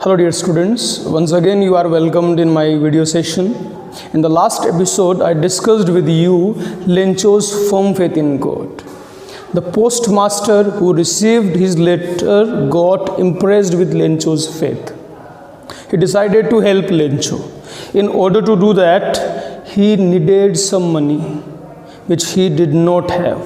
Hello dear students, once again you are welcomed in my video session. In the last episode I discussed with you Lencho's firm faith in God. The postmaster who received his letter got impressed with Lencho's faith. He decided to help Lencho. In order to do that, he needed some money which he did not have.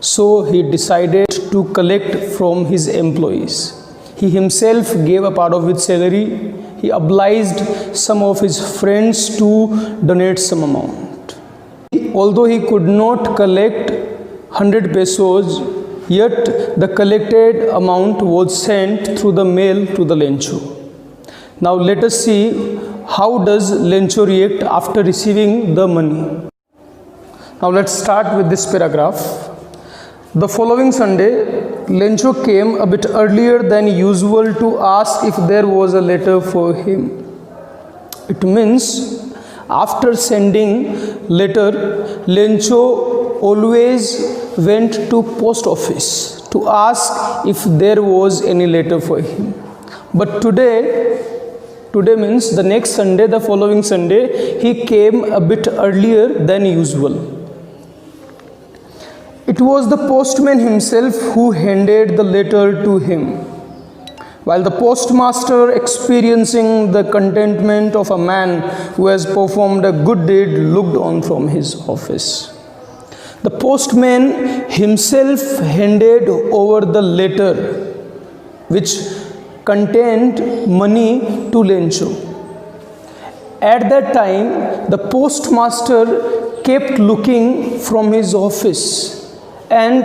So he decided to collect from his employees. He himself gave a part of his salary. He obliged some of his friends to donate some amount. Although he could not collect 100 pesos, yet the collected amount was sent through the mail to the Lencho. Now let us see how does Lencho react after receiving the money. Now let's start with this paragraph. The following Sunday, Lencho came a bit earlier than usual to ask if there was a letter for him. It means after sending letter, Lencho always went to post office to ask if there was any letter for him. But today means the next Sunday, the following Sunday, he came a bit earlier than usual. It was the postman himself who handed the letter to him. While the postmaster, experiencing the contentment of a man who has performed a good deed, looked on from his office. The postman himself handed over the letter which contained money to Lencho. At that time, the postmaster kept looking from his office and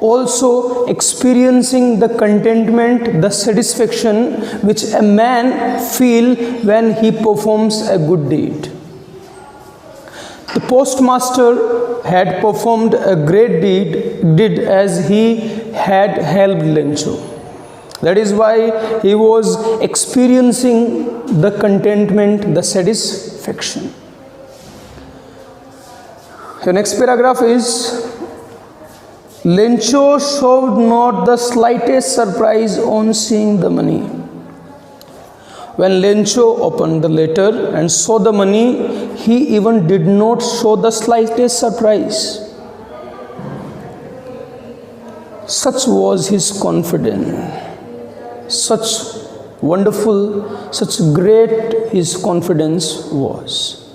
also experiencing the contentment, the satisfaction which a man feels when he performs a good deed. The postmaster had performed a great deed as he had helped Lencho. That is why he was experiencing the contentment, the satisfaction. The next paragraph is, Lencho showed not the slightest surprise on seeing the money. When Lencho opened the letter and saw the money, he even did not show the slightest surprise. Such was his confidence. Such wonderful, such great his confidence was.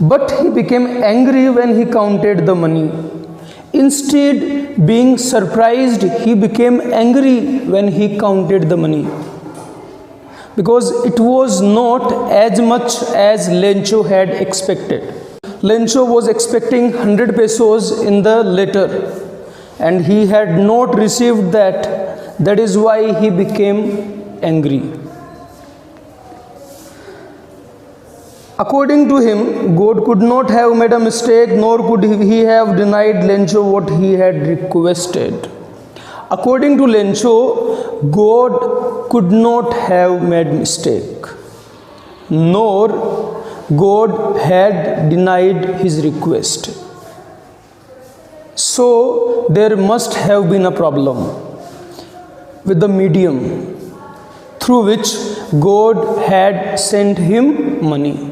But he became angry when he counted the money. Instead, being surprised, he became angry when he counted the money, because it was not as much as Lencho had expected. Lencho was expecting 100 pesos in the letter and he had not received that. That is why he became angry. According to him, God could not have made a mistake, nor could he have denied Lencho what he had requested. According to Lencho, God could not have made mistake, nor God had denied his request. So there must have been a problem with the medium through which God had sent him money.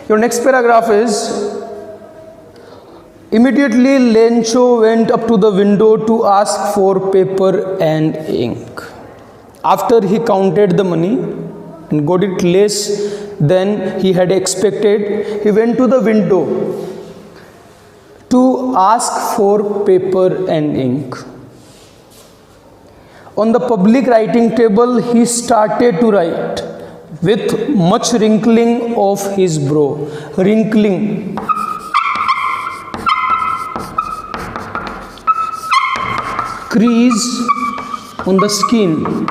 Your next paragraph is, immediately Lencho went up to the window to ask for paper and ink. After he counted the money and got it less than he had expected, he went to the window to ask for paper and ink. On the public writing table, he started to write with much wrinkling of his brow. Wrinkling. Crease on the skin.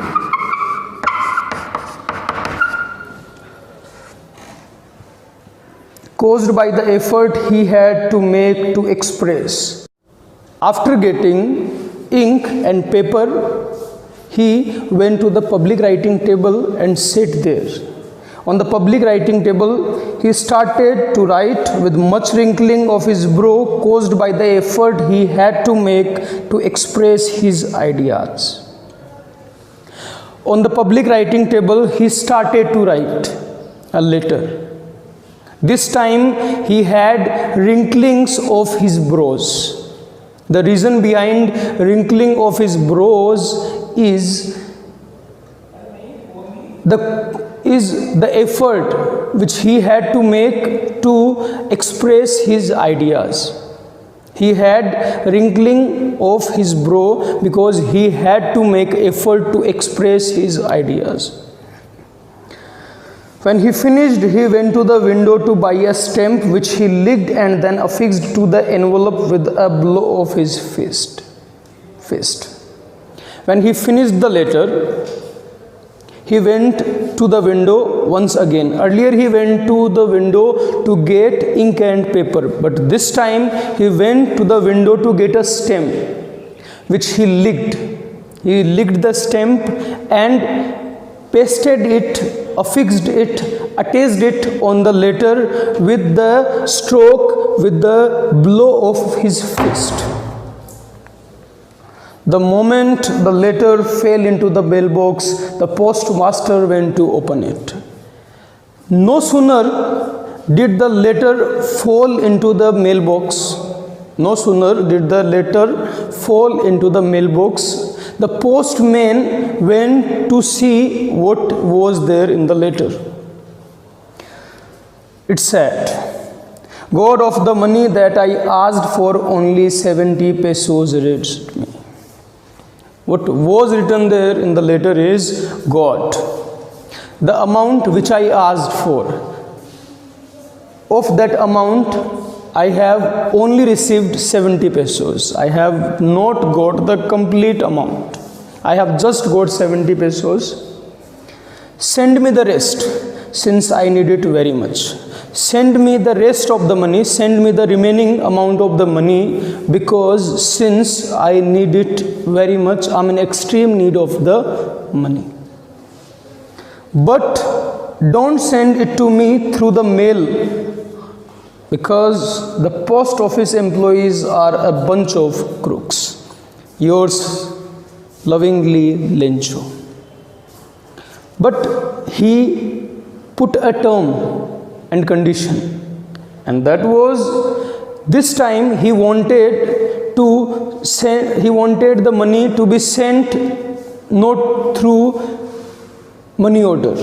Caused by the effort he had to make to express. After getting ink and paper, he went to the public writing table and sat there. On the public writing table, he started to write with much wrinkling of his brow caused by the effort he had to make to express his ideas. On the public writing table, he started to write a letter. This time he had wrinklings of his brows. The reason behind wrinkling of his brows is the effort which he had to make to express his ideas. He had wrinkling of his brow because he had to make effort to express his ideas. When he finished, he went to the window to buy a stamp which he licked and then affixed to the envelope with a blow of his fist. When he finished the letter, he went to the window once again. Earlier he went to the window to get ink and paper, but this time he went to the window to get a stamp which he licked. He licked the stamp and pasted it, affixed it, attached it on the letter with the stroke, with the blow of his fist. The moment the letter fell into the mailbox, the postmaster went to open it. No sooner did the letter fall into the mailbox, the postman went to see what was there in the letter. It said, "God of the money that I asked for, only 70 pesos reached me." What was written there in the letter is, God, the amount which I asked for, of that amount I have only received 70 pesos. I have not got the complete amount. I have just got 70 pesos. Send me the rest, since I need it very much. Send me the rest of the money, send me the remaining amount of the money, because since I need it very much, I'm in extreme need of the money. But don't send it to me through the mail, because the post office employees are a bunch of crooks. Yours lovingly, Lencho. But he put a term and condition, and that was, this time he wanted the money to be sent not through money order,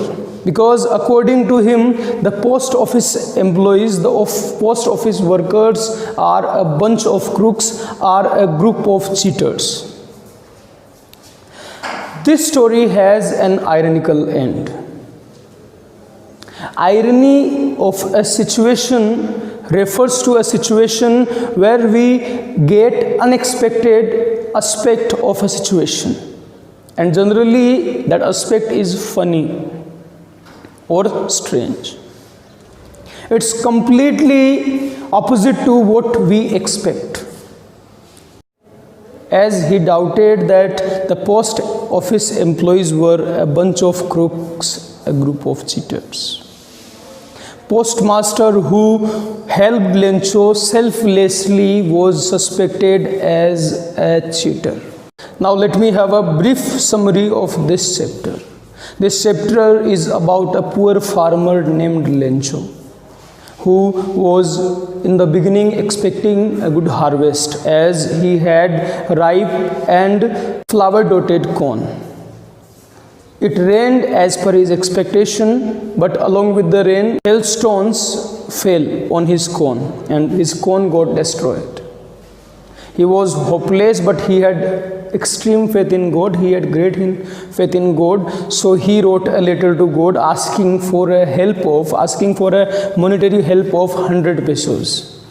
because according to him, the post office employees, the post office workers are a bunch of crooks, are a group of cheaters. This story has an ironical end. Irony of a situation refers to a situation where we get unexpected aspect of a situation, and generally that aspect is funny or strange. It's completely opposite to what we expect. As he doubted that the post office employees were a bunch of crooks, a group of cheaters. Postmaster who helped Lencho selflessly was suspected as a cheater. Now let me have a brief summary of this chapter. This chapter is about a poor farmer named Lencho, who was in the beginning expecting a good harvest, as he had ripe and flower-dotted corn. It rained as per his expectation, but along with the rain, hailstones fell on his corn and his corn got destroyed. He was hopeless, but he had extreme faith in God. He had great faith in God. So he wrote a letter to God asking for a monetary help of 100 pesos.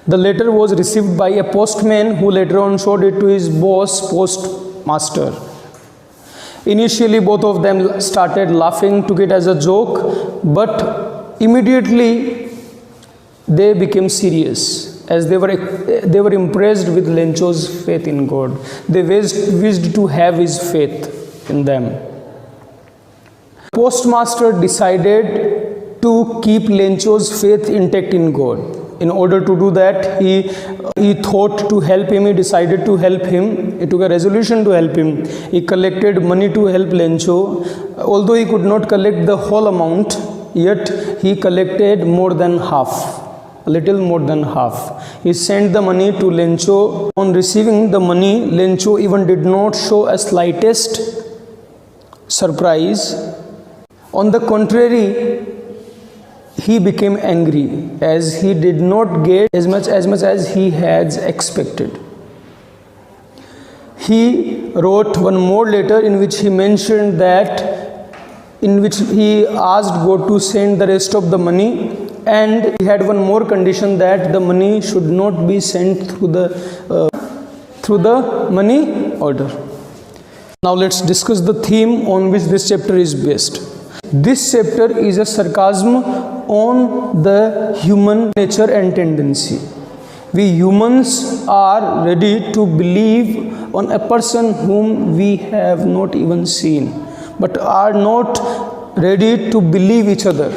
The letter was received by a postman who later on showed it to his boss, postmaster. Initially, both of them started laughing, took it as a joke, but immediately they became serious, as they were impressed with Lencho's faith in God. They wished to have his faith in them. Postmaster decided to keep Lencho's faith intact in God. In order to do that, he thought to help him. He decided to help him. He took a resolution to help him. He collected money to help Lencho. Although he could not collect the whole amount, yet he collected more than half. A little more than half. He sent the money to Lencho. On receiving the money, Lencho even did not show a slightest surprise. On the contrary, he became angry as he did not get as much as he had expected. He wrote one more letter in which he mentioned that, in which he asked God to send the rest of the money, and he had one more condition, that the money should not be sent through the money order. Now let's discuss the theme on which this chapter is based. This chapter is a sarcasm on the human nature and tendency. We humans are ready to believe on a person whom we have not even seen, but are not ready to believe each other.